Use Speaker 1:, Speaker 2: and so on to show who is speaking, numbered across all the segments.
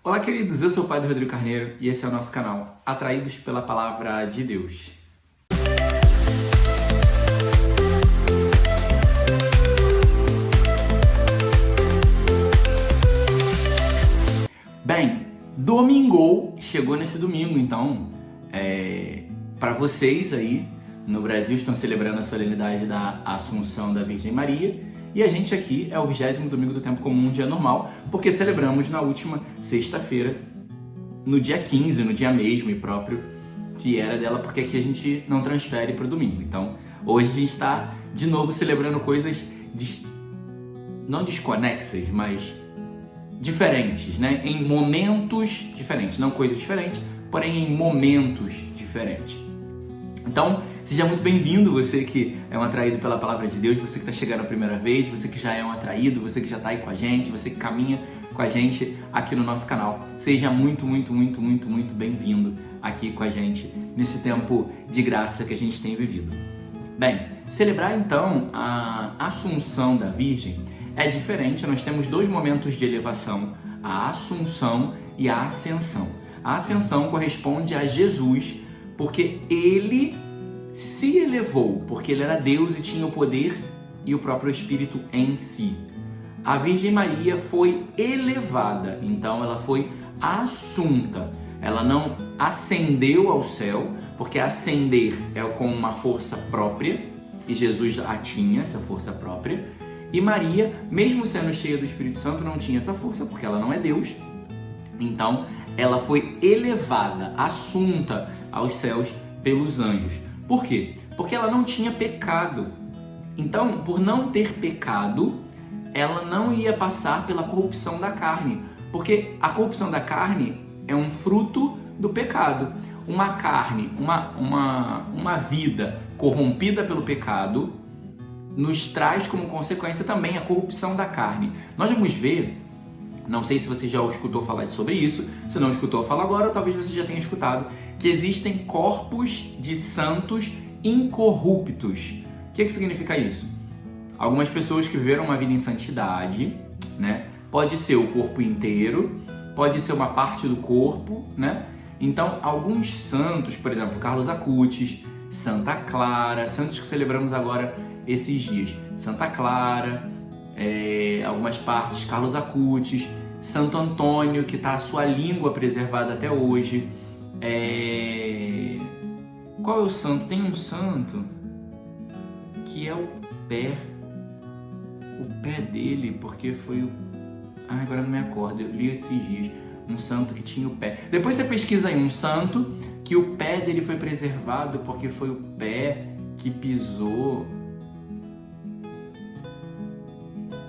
Speaker 1: Olá, queridos, eu sou o Padre Rodrigo Carneiro e esse é o nosso canal Atraídos pela Palavra de Deus. Bem, domingo chegou nesse domingo, então para vocês aí no Brasil estão celebrando a solenidade da Assunção da Virgem Maria. E a gente aqui é o 20º domingo do tempo comum, um dia normal, porque celebramos na última sexta-feira, no dia 15, no dia mesmo e próprio, que era dela, porque aqui a gente não transfere para o domingo. Então, hoje a gente está de novo celebrando coisas não desconexas, mas diferentes, né? Em momentos diferentes, não coisas diferentes, porém em momentos diferentes. Então, seja muito bem-vindo, você que é um atraído pela Palavra de Deus, você que está chegando a primeira vez, você que já é um atraído, você que já está aí com a gente, você que caminha com a gente aqui no nosso canal. Seja muito bem-vindo aqui com a gente nesse tempo de graça que a gente tem vivido. Bem, celebrar então a Assunção da Virgem é diferente. Nós temos dois momentos de elevação, a Assunção e a Ascensão. A Ascensão corresponde a Jesus, porque ele se elevou, porque ele era Deus e tinha o poder e o próprio Espírito em si. A Virgem Maria foi elevada, então ela foi assunta. Ela não ascendeu ao céu, porque ascender é com uma força própria, e Jesus já tinha essa força própria. E Maria, mesmo sendo cheia do Espírito Santo, não tinha essa força, porque ela não é Deus. Então, ela foi elevada, assunta aos céus pelos anjos. Por quê? Porque ela não tinha pecado. Então, por não ter pecado, ela não ia passar pela corrupção da carne. Porque a corrupção da carne é um fruto do pecado. Uma carne, uma vida corrompida pelo pecado, nos traz como consequência também a corrupção da carne. Nós vamos ver, não sei se você já escutou falar sobre isso, se não escutou, fala agora, ou talvez você já tenha escutado, que existem corpos de santos incorruptos. O que significa isso? Algumas pessoas que viveram uma vida em santidade, né? Pode ser o corpo inteiro, pode ser uma parte do corpo, né? Então, alguns santos, por exemplo, Carlos Acutis, Santa Clara, santos que celebramos agora esses dias. Santa Clara, algumas partes, Carlos Acutis, Santo Antônio, que está a sua língua preservada até hoje. Qual é o santo? Tem um santo que é o pé dele, porque foi o... agora não me acordo, eu li esses dias. Um santo que tinha o pé. Depois você pesquisa aí um santo que o pé dele foi preservado porque foi o pé que pisou.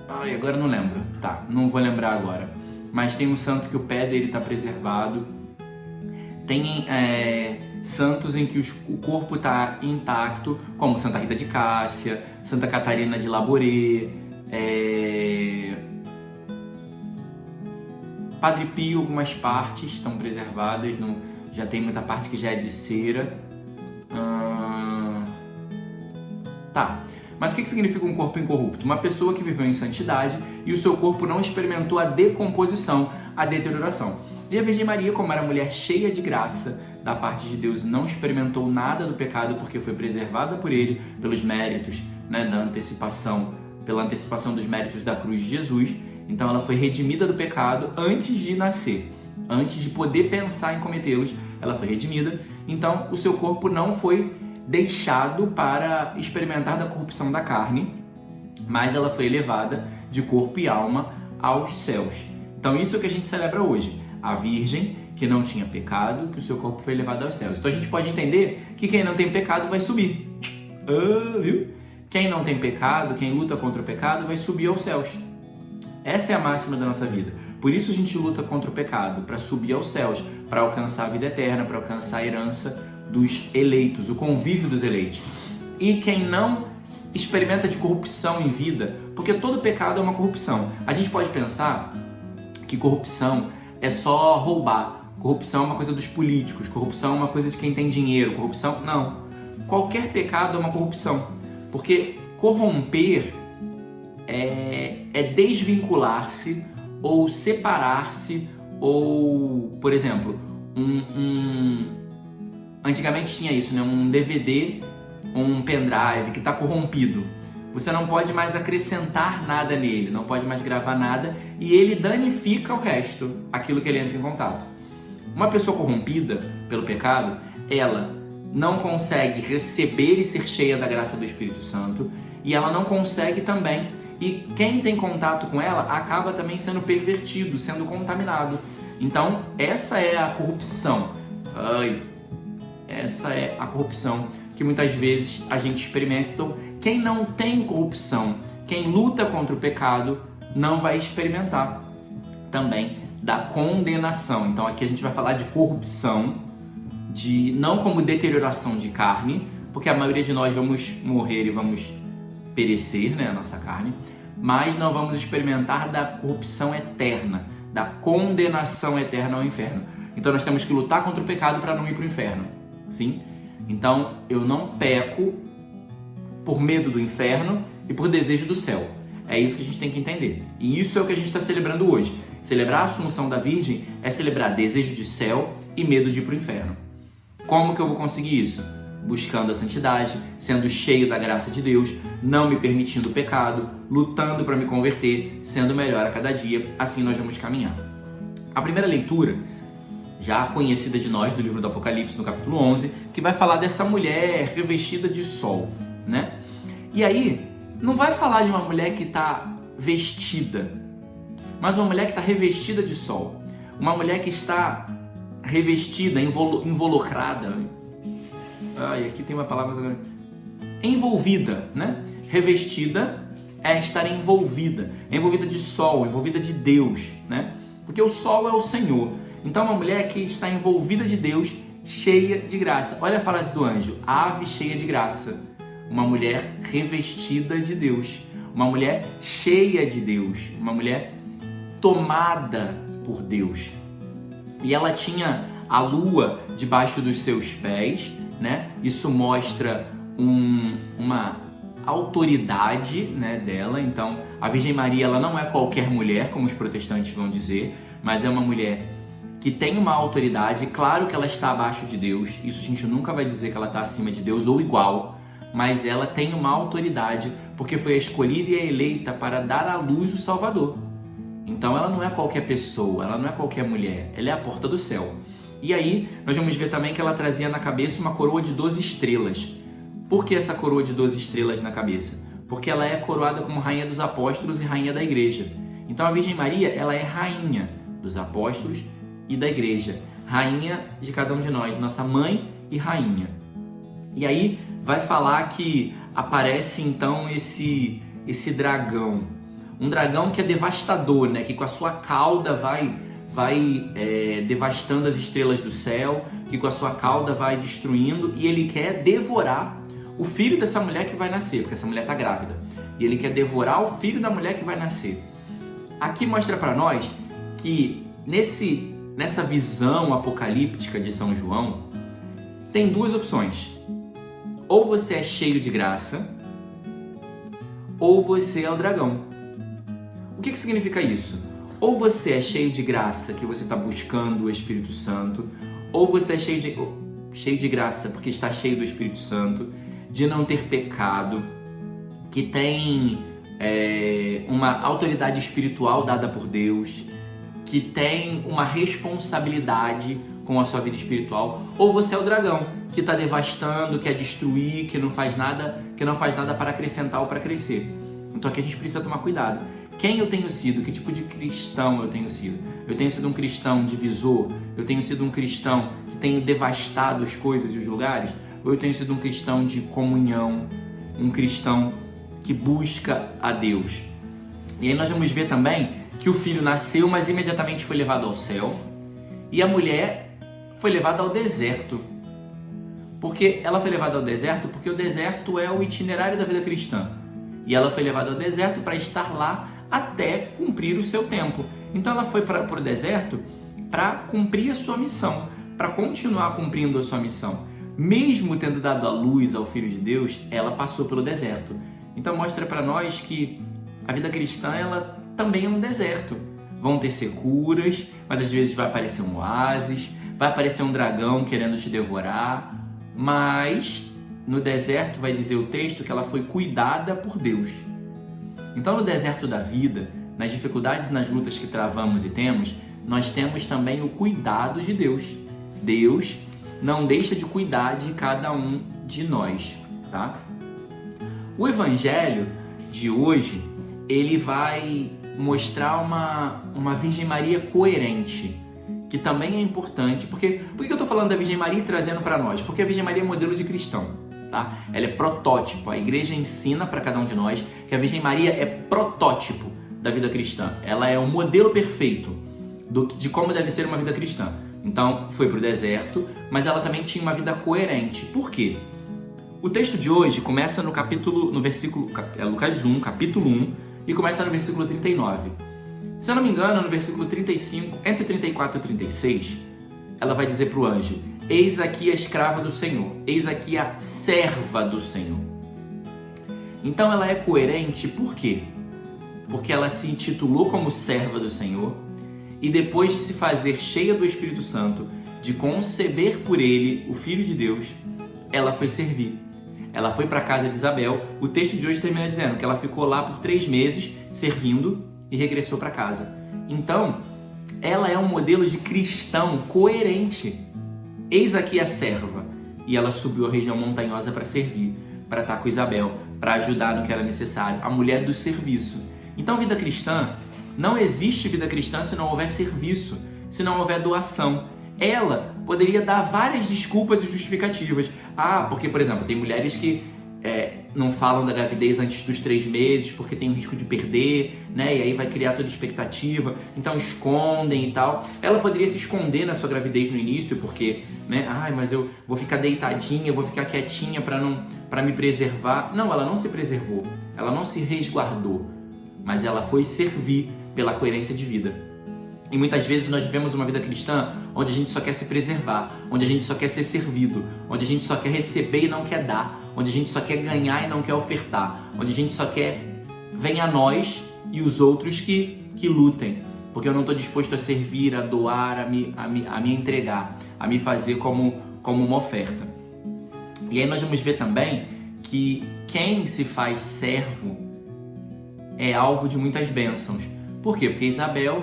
Speaker 1: Ai, agora não lembro. Tá, não vou lembrar agora. Mas tem um santo que o pé dele está preservado. Tem santos em que o corpo está intacto, como Santa Rita de Cássia, Santa Catarina de Labouré, Padre Pio, algumas partes estão preservadas, já tem muita parte que já é de cera. Tá, mas o que significa um corpo incorrupto? Uma pessoa que viveu em santidade e o seu corpo não experimentou a decomposição, a deterioração. E a Virgem Maria, como era mulher cheia de graça da parte de Deus, não experimentou nada do pecado porque foi preservada por ele, pelos méritos, né, pela antecipação dos méritos da cruz de Jesus. Então ela foi redimida do pecado antes de nascer, antes de poder pensar em cometê-los, ela foi redimida. Então o seu corpo não foi deixado para experimentar da corrupção da carne, mas ela foi elevada de corpo e alma aos céus. Então isso é o que a gente celebra hoje, a Virgem que não tinha pecado, que o seu corpo foi elevado aos céus. Então a gente pode entender que quem não tem pecado vai subir, viu? Quem não tem pecado, quem luta contra o pecado vai subir aos céus. Essa é a máxima da nossa vida. Por isso a gente luta contra o pecado, para subir aos céus, para alcançar a vida eterna, para alcançar a herança dos eleitos, o convívio dos eleitos. E quem não experimenta de corrupção em vida, porque todo pecado é uma corrupção. A gente pode pensar que corrupção é só roubar, corrupção é uma coisa dos políticos, corrupção é uma coisa de quem tem dinheiro, corrupção... Não. Qualquer pecado é uma corrupção, porque corromper é desvincular-se ou separar-se Ou, por exemplo, antigamente tinha isso, né? Um DVD, um pendrive que está corrompido. Você não pode mais acrescentar nada nele, não pode mais gravar nada e ele danifica o resto, aquilo que ele entra em contato. Uma pessoa corrompida pelo pecado, ela não consegue receber e ser cheia da graça do Espírito Santo e ela não consegue também, e quem tem contato com ela acaba também sendo pervertido, sendo contaminado. Então, essa é a corrupção. Essa é a corrupção que muitas vezes a gente experimenta. Então, quem não tem corrupção, quem luta contra o pecado, não vai experimentar também da condenação. Então, aqui a gente vai falar de corrupção, não como deterioração de carne, porque a maioria de nós vamos morrer e vamos perecer, né, a nossa carne, mas não vamos experimentar da corrupção eterna, da condenação eterna ao inferno. Então, nós temos que lutar contra o pecado para não ir para o inferno. Sim? Então, eu não peco por medo do inferno e por desejo do céu. É isso que a gente tem que entender. E isso é o que a gente está celebrando hoje. Celebrar a Assunção da Virgem é celebrar desejo de céu e medo de ir para o inferno. Como que eu vou conseguir isso? Buscando a santidade, sendo cheio da graça de Deus, não me permitindo o pecado, lutando para me converter, sendo melhor a cada dia. Assim nós vamos caminhar. A primeira leitura, já conhecida de nós, do livro do Apocalipse, no capítulo 11, que vai falar dessa mulher revestida de sol, né? E aí, não vai falar de uma mulher que está vestida, mas uma mulher que está revestida de sol. Uma mulher que está revestida, involucrada. Aqui tem uma palavra... Envolvida, né? Revestida é estar envolvida. Envolvida de sol, envolvida de Deus, né? Porque o sol é o Senhor. Então, uma mulher que está envolvida de Deus, cheia de graça. Olha a frase do anjo: ave cheia de graça. Uma mulher revestida de Deus. Uma mulher cheia de Deus. Uma mulher tomada por Deus. E ela tinha a lua debaixo dos seus pés, né? Isso mostra uma autoridade, né, dela. Então, a Virgem Maria, ela não é qualquer mulher, como os protestantes vão dizer, mas é uma mulher que tem uma autoridade. Claro que ela está abaixo de Deus, isso a gente nunca vai dizer que ela está acima de Deus ou igual, mas ela tem uma autoridade porque foi a escolhida e a eleita para dar à luz o Salvador. Então ela não é qualquer pessoa, ela não é qualquer mulher, ela é a porta do céu. E aí nós vamos ver também que ela trazia na cabeça uma coroa de 12 estrelas. Por que essa coroa de 12 estrelas na cabeça? Porque ela é coroada como rainha dos apóstolos e rainha da igreja. Então a Virgem Maria, ela é rainha dos apóstolos e da igreja, rainha de cada um de nós, nossa mãe e rainha. E aí vai falar que aparece então esse dragão, um dragão que é devastador, né? Que com a sua cauda vai devastando as estrelas do céu, que com a sua cauda vai destruindo, e ele quer devorar o filho dessa mulher que vai nascer, porque essa mulher está grávida, e ele quer devorar o filho da mulher que vai nascer. Aqui mostra para nós que nessa visão apocalíptica de São João, tem duas opções: ou você é cheio de graça, ou você é o dragão. O que significa isso? Ou você é cheio de graça, que você está buscando o Espírito Santo, ou você é cheio de graça porque está cheio do Espírito Santo, de não ter pecado, que tem uma autoridade espiritual dada por Deus, que tem uma responsabilidade com a sua vida espiritual. Ou você é o dragão, que está devastando, quer destruir, que não faz nada para acrescentar ou para crescer. Então aqui a gente precisa tomar cuidado. Quem eu tenho sido? Que tipo de cristão eu tenho sido? Eu tenho sido um cristão divisor? Eu tenho sido um cristão que tem devastado as coisas e os lugares? Ou eu tenho sido um cristão de comunhão? Um cristão que busca a Deus? E aí nós vamos ver também que o filho nasceu, mas imediatamente foi levado ao céu. E a mulher foi levada ao deserto. Porque ela foi levada ao deserto porque o deserto é o itinerário da vida cristã. E ela foi levada ao deserto para estar lá até cumprir o seu tempo. Então ela foi para o deserto para cumprir a sua missão, para continuar cumprindo a sua missão. Mesmo tendo dado a luz ao Filho de Deus, ela passou pelo deserto. Então mostra para nós que a vida cristã, ela também é um deserto. vão ter securas, mas às vezes vai aparecer um oásis, vai aparecer um dragão querendo te devorar, mas no deserto vai dizer o texto que ela foi cuidada por Deus. Então no deserto da vida, nas dificuldades e nas lutas que travamos e temos, nós temos também o cuidado de Deus. Deus não deixa de cuidar de cada um de nós, tá? O evangelho de hoje, ele vai mostrar uma Virgem Maria coerente, que também é importante. Por que eu estou falando da Virgem Maria e trazendo para nós? Porque a Virgem Maria é modelo de cristão, tá? Ela é protótipo. A igreja ensina para cada um de nós que a Virgem Maria é protótipo da vida cristã. Ela é o modelo perfeito de como deve ser uma vida cristã. Então, foi para o deserto, mas ela também tinha uma vida coerente. Por quê? O texto de hoje começa no versículo, Lucas 1, capítulo 1, e começa no versículo 39. Se eu não me engano, no versículo 35, entre 34 e 36, ela vai dizer para o anjo: eis aqui a escrava do Senhor, eis aqui a serva do Senhor. Então ela é coerente, por quê? Porque ela se intitulou como serva do Senhor, e depois de se fazer cheia do Espírito Santo, de conceber por ele o Filho de Deus, ela foi servir. Ela foi para a casa de Isabel. O texto de hoje termina dizendo que ela ficou lá por 3 meses servindo e regressou para casa. Então, ela é um modelo de cristão coerente. Eis aqui a serva. E ela subiu a região montanhosa para servir, para estar com Isabel, para ajudar no que era necessário. A mulher do serviço. Então, vida cristã, não existe vida cristã se não houver serviço, se não houver doação. Ela poderia dar várias desculpas e justificativas. Porque, por exemplo, tem mulheres que não falam da gravidez antes dos 3 meses porque tem o risco de perder, né? E aí vai criar toda expectativa, então escondem e tal. Ela poderia se esconder na sua gravidez no início porque, né? Mas eu vou ficar deitadinha, vou ficar quietinha para me preservar. Não, ela não se preservou, ela não se resguardou, mas ela foi servir pela coerência de vida. E muitas vezes nós vivemos uma vida cristã onde a gente só quer se preservar, onde a gente só quer ser servido, onde a gente só quer receber e não quer dar, onde a gente só quer ganhar e não quer ofertar, onde a gente só quer venha a nós e os outros que lutem, porque eu não estou disposto a servir, a doar, a me entregar, a me fazer como uma oferta. E aí nós vamos ver também que quem se faz servo é alvo de muitas bênçãos. Por quê? Porque Isabel,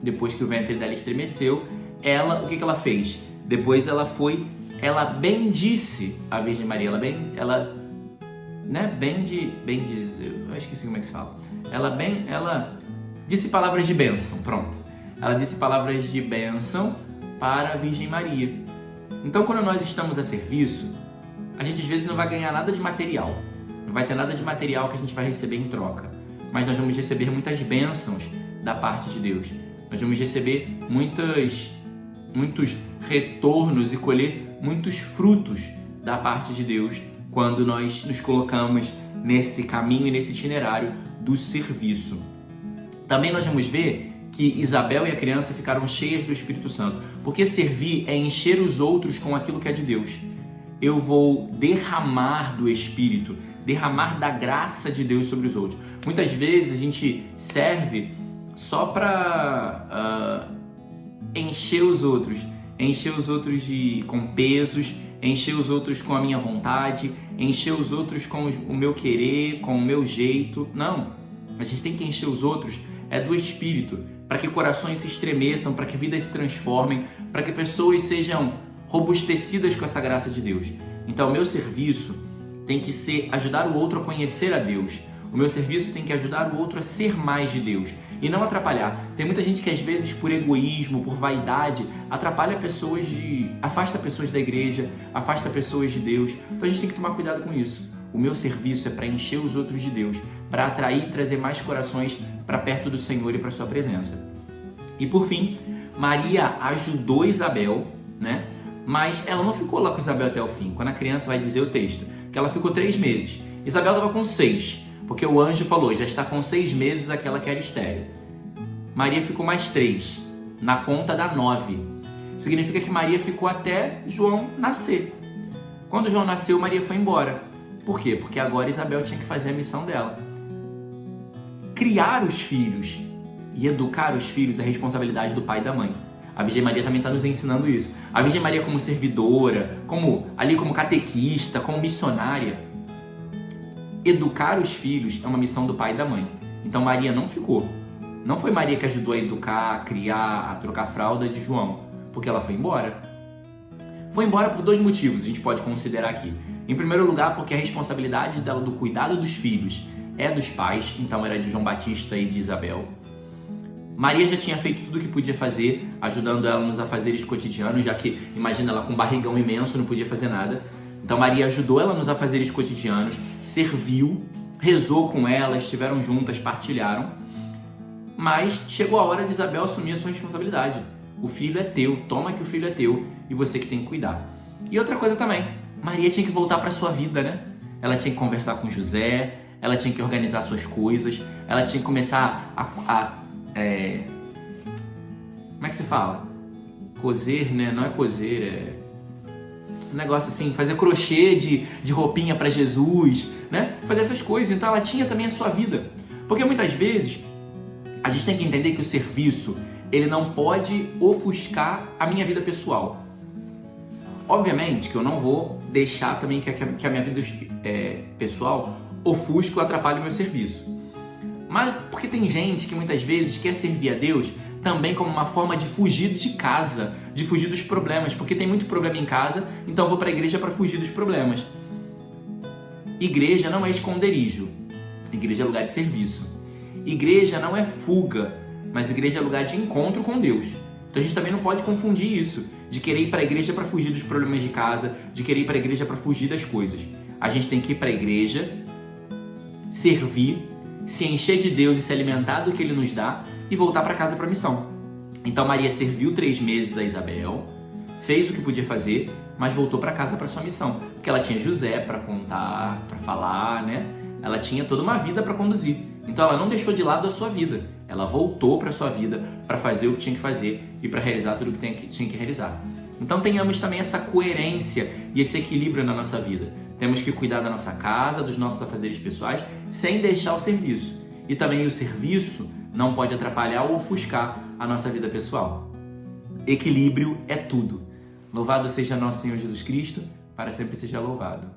Speaker 1: depois que o ventre dela estremeceu, o que ela fez? Depois ela bendisse a Virgem Maria, eu esqueci como é que se fala. Ela disse palavras de bênção, pronto. Ela disse palavras de bênção para a Virgem Maria. Então, quando nós estamos a serviço, a gente às vezes não vai ganhar nada de material, não vai ter nada de material que a gente vai receber em troca, mas nós vamos receber muitas bênçãos da parte de Deus. Nós vamos receber muitos retornos e colher muitos frutos da parte de Deus quando nós nos colocamos nesse caminho e nesse itinerário do serviço. Também nós vamos ver que Isabel e a criança ficaram cheias do Espírito Santo, porque servir é encher os outros com aquilo que é de Deus. Eu vou derramar do Espírito, derramar da graça de Deus sobre os outros. Muitas vezes a gente serve só para encher os outros com pesos, encher os outros com a minha vontade, encher os outros com o meu querer, com o meu jeito. Não, a gente tem que encher os outros do Espírito, para que corações se estremeçam, para que vidas se transformem, para que pessoas sejam robustecidas com essa graça de Deus. Então, o meu serviço tem que ser ajudar o outro a conhecer a Deus. O meu serviço tem que ajudar o outro a ser mais de Deus e não atrapalhar. Tem muita gente que às vezes por egoísmo, por vaidade, afasta pessoas da igreja, afasta pessoas de Deus. Então a gente tem que tomar cuidado com isso. O meu serviço é para encher os outros de Deus, para atrair e trazer mais corações para perto do Senhor e para sua presença. E por fim, Maria ajudou Isabel, né? Mas ela não ficou lá com Isabel até o fim. Quando a criança vai dizer o texto, que ela ficou 3 meses. Isabel estava com 6. Porque o anjo falou, já está com 6 meses aquela que era estéril. Maria ficou mais 3, na conta dá 9. Significa que Maria ficou até João nascer. Quando João nasceu, Maria foi embora. Por quê? Porque agora Isabel tinha que fazer a missão dela. Criar os filhos E educar os filhos é responsabilidade do pai e da mãe. A Virgem Maria também está nos ensinando isso. A Virgem Maria como servidora, como catequista, como missionária. Educar os filhos é uma missão do pai e da mãe. Então Maria não ficou. Não foi Maria que ajudou a educar, a criar, a trocar a fralda de João, porque ela foi embora. Foi embora por 2 motivos, a gente pode considerar aqui. Em primeiro lugar, porque a responsabilidade dela do cuidado dos filhos é dos pais, então era de João Batista e de Isabel. Maria já tinha feito tudo o que podia fazer, ajudando ela nos afazeres cotidianos, já que, imagina, ela com um barrigão imenso, não podia fazer nada. Então Maria ajudou ela nos afazeres cotidianos, serviu, rezou com ela, estiveram juntas, partilharam. Mas chegou a hora de Isabel assumir a sua responsabilidade. O filho é teu, toma que o filho é teu e você que tem que cuidar. E outra coisa também, Maria tinha que voltar para a sua vida, né? Ela tinha que conversar com José, ela tinha que organizar suas coisas, ela tinha que começar como é que se fala? Coser, né? Não é coser, é um negócio assim, fazer crochê de roupinha para Jesus, né? Fazer essas coisas. Então ela tinha também a sua vida. Porque muitas vezes a gente tem que entender que o serviço, ele não pode ofuscar a minha vida pessoal. Obviamente que eu não vou deixar também que a minha vida pessoal ofusque ou atrapalhe o meu serviço. Mas porque tem gente que muitas vezes quer servir a Deus também como uma forma de fugir de casa, de fugir dos problemas, porque tem muito problema em casa, então eu vou para a igreja para fugir dos problemas. Igreja não é esconderijo, igreja é lugar de serviço. Igreja não é fuga, mas igreja é lugar de encontro com Deus. Então a gente também não pode confundir isso, de querer ir para a igreja para fugir dos problemas de casa, de querer ir para a igreja para fugir das coisas. A gente tem que ir para a igreja, servir, se encher de Deus e se alimentar do que Ele nos dá e voltar para casa para a missão. Então Maria serviu 3 meses a Isabel, fez o que podia fazer, mas voltou para casa para sua missão, porque ela tinha José para contar, para falar, né? Ela tinha toda uma vida para conduzir. Então ela não deixou de lado a sua vida, ela voltou para a sua vida para fazer o que tinha que fazer e para realizar tudo o que tinha que realizar. Então tenhamos também essa coerência e esse equilíbrio na nossa vida. Temos que cuidar da nossa casa, dos nossos afazeres pessoais, sem deixar o serviço. E também o serviço não pode atrapalhar ou ofuscar a nossa vida pessoal. Equilíbrio é tudo. Louvado seja nosso Senhor Jesus Cristo, para sempre seja louvado.